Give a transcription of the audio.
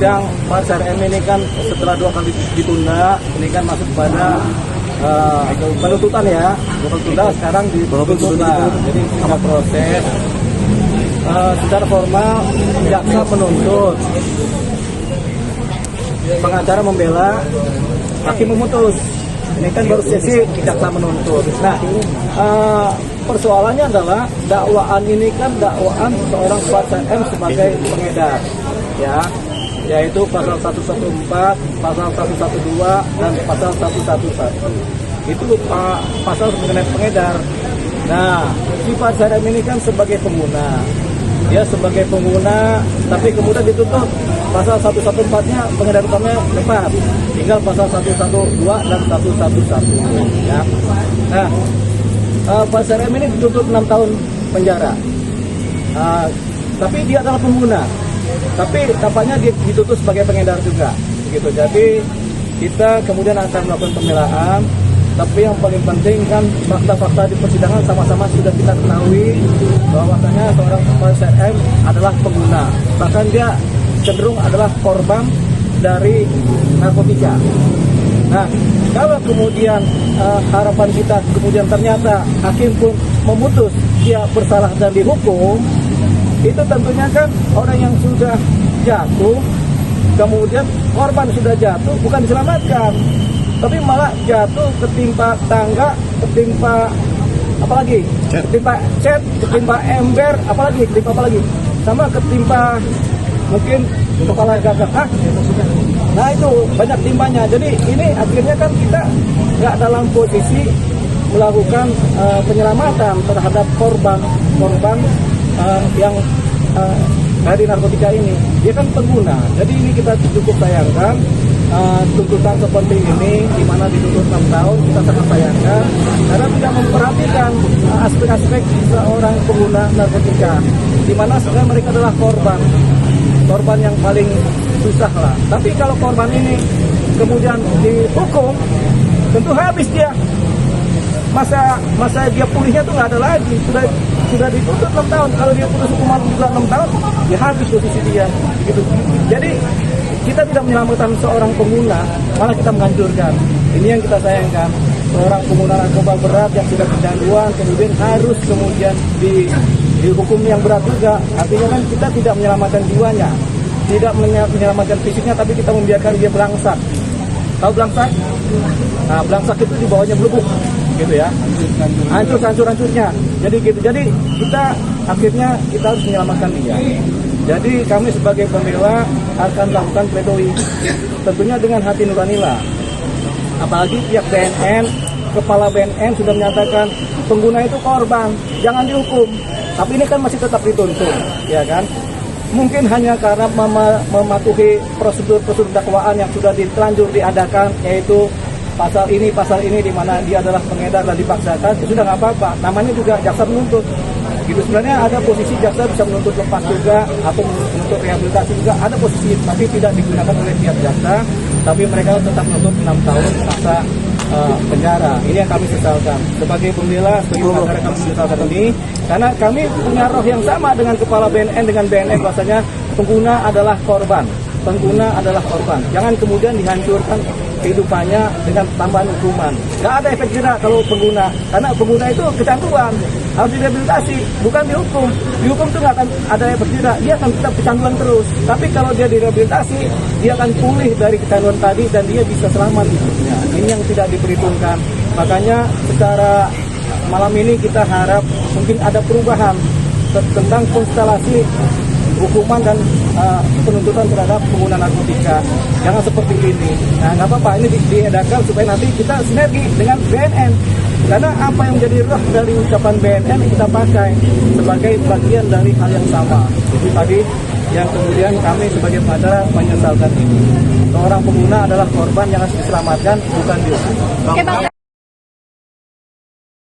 sidang Pasar M ini kan setelah 2 kali ditunda, ini kan masuk pada penuntutan ya, penuntutan sekarang ditunda. Jadi tinggal proses. Secara formal jaksa menuntut, pengacara membela, hakim memutus. Ini kan baru sesi jaksa menuntut. Nah, persoalannya adalah dakwaan ini kan dakwaan seorang Pasar M sebagai pengedar, ya, yaitu pasal 114, pasal 112, dan pasal 111. Itu pasal mengenai pengedar. Nah, si Pasar M ini kan sebagai pengguna. Dia sebagai pengguna, tapi kemudian ditutup pasal 114-nya pengedar utamanya lepas. Tinggal pasal 112 dan 111. Ya. Nah, Pasar M ini dituntut 6 tahun penjara. Tapi dia adalah pengguna. Tapi tampaknya dia dituntut sebagai pengedar juga. Begitu. Jadi kita kemudian akan melakukan pembelaan. Tapi yang paling penting kan fakta-fakta di persidangan sama-sama sudah kita ketahui bahwasanya seorang Pasar M adalah pengguna. Bahkan dia cenderung adalah korban dari narkotika. Nah, kalau kemudian harapan kita kemudian ternyata hakim pun memutus dia bersalah dan dihukum, itu tentunya kan orang yang sudah jatuh, kemudian korban sudah jatuh bukan diselamatkan, tapi malah jatuh ketimpa tangga, ketimpa apalagi, ketimpa cat, ketimpa ember, apalagi, ketimpa apalagi, sama ketimpa mungkin kepala gagak. Nah itu banyak timpanya. Jadi ini akhirnya kan kita nggak dalam posisi melakukan penyelamatan terhadap korban yang dari narkotika ini. Dia kan pengguna. Jadi ini kita cukup sayangkan. Tuntutan seperti ini di mana dituntut 6 tahun kita sangat sayangkan karena tidak memperhatikan aspek-aspek seorang pengguna narkotika, di mana sebenarnya mereka adalah korban yang paling susah lah. Tapi kalau korban ini kemudian dihukum, tentu habis dia, masa dia pulihnya tuh nggak ada lagi. Sudah dituntut 6 tahun, kalau dia putus hukuman juga 6 tahun, ya habis posisi dia gitu. Jadi kita tidak menyelamatkan seorang pengguna, malah kita menghancurkan. Ini yang kita sayangkan. Seorang pengguna narkoba berat yang sudah kecanduan kemudian harus dihukum yang berat juga. Artinya kan kita tidak menyelamatkan jiwanya, tidak menyelamatkan fisiknya, tapi kita membiarkan dia belangsak. Tahu belangsak? Nah, belangsak itu di bawahnya belubuk, gitu ya. Hancurnya. Jadi gitu. Jadi kita akhirnya kita harus menyelamatkan dia. Jadi kami sebagai pembela akan melakukan pledoi, tentunya dengan hati nurani lah. Apalagi pihak BNN, kepala BNN sudah menyatakan pengguna itu korban, jangan dihukum. Tapi ini kan masih tetap dituntut, ya kan? Mungkin hanya karena mematuhi prosedur dakwaan yang sudah terlanjur diadakan, yaitu pasal ini di mana dia adalah pengedar dan dipaksakan, ya sudah nggak apa-apa. Namanya juga jaksa menuntut. Gitu, sebenarnya ada posisi jaksa bisa menuntut lepas juga atau menuntut rehabilitasi juga, ada posisi, tapi tidak digunakan oleh pihak jaksa, tapi mereka tetap menuntut 6 tahun masa penjara. Ini yang kami sesalkan sebagai pembela, sebagai pengacara kami sesalkan ini, karena kami punya roh yang sama dengan kepala BNN, dengan BNN bahwasanya pengguna adalah korban. Jangan kemudian dihancurkan kehidupannya dengan tambahan hukuman. Nggak ada efek jerah kalau pengguna, karena pengguna itu kecanduan, harus direhabilitasi, bukan dihukum. Dihukum itu nggak akan ada efek jerah, dia akan tetap kecanduan terus. Tapi kalau dia direhabilitasi, dia akan pulih dari kecanduan tadi dan dia bisa selamat hidupnya. Ini yang tidak diperhitungkan. Makanya secara malam ini kita harap mungkin ada perubahan tentang konstelasi hukuman dan penuntutan terhadap pengguna narkotika. Jangan seperti ini. Nah, nggak apa-apa, ini diedarkan supaya nanti kita sinergi dengan BNN. Karena apa yang menjadi roh dari ucapan BNN kita pakai sebagai bagian dari hal yang sama. Itu tadi yang kemudian kami sebagai pengacara menyesalkan ini. Seorang pengguna adalah korban yang harus diselamatkan, bukan dihukum.